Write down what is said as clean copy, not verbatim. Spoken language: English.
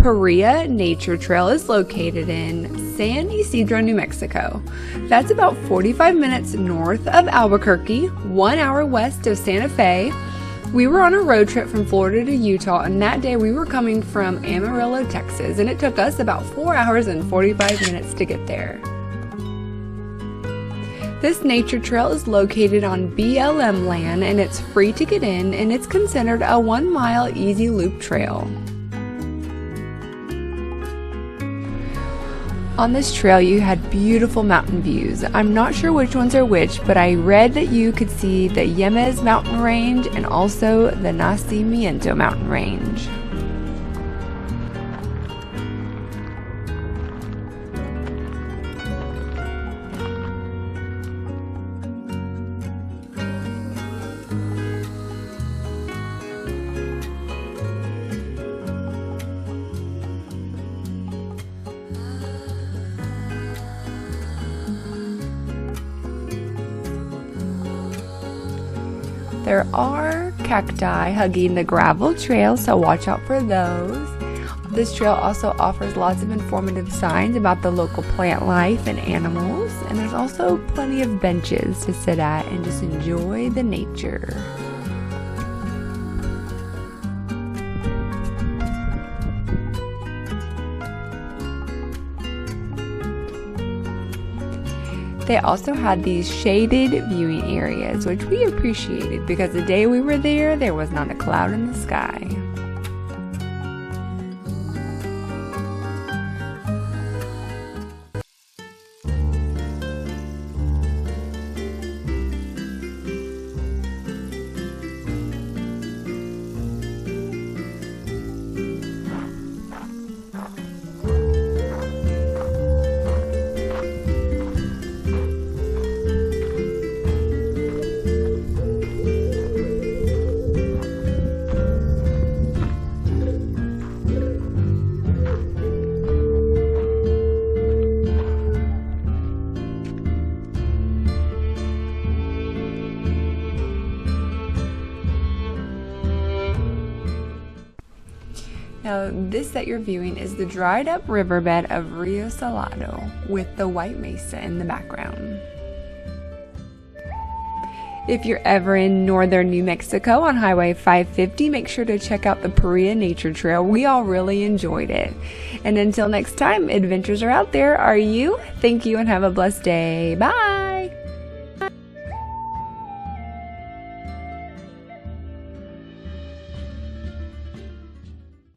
Perea Nature Trail is located in San Ysidro, New Mexico. That's about 45 minutes north of Albuquerque, 1 hour west of Santa Fe. We were on a road trip from Florida to Utah, and that day we were coming from Amarillo, Texas, and it took us about 4 hours and 45 minutes to get there. This nature trail is located on BLM land, and it's free to get in, and it's considered a 1 mile easy loop trail. On this trail you had beautiful mountain views. I'm not sure which ones are which, but I read that you could see the Jemez mountain range and also the Nacimiento mountain range. There are cacti hugging the gravel trail, so watch out for those. This trail also offers lots of informative signs about the local plant life and animals, and there's also plenty of benches to sit at and just enjoy the nature. They also had these shaded viewing areas, which we appreciated because the day we were there was not a cloud in the sky. Now, this that you're viewing is the dried up riverbed of Rio Salado with the white mesa in the background. If you're ever in northern New Mexico on Highway 550, make sure to check out the Perea Nature Trail. We all really enjoyed it. And until next time, adventures are out there. Are you? Thank you and have a blessed day. Bye!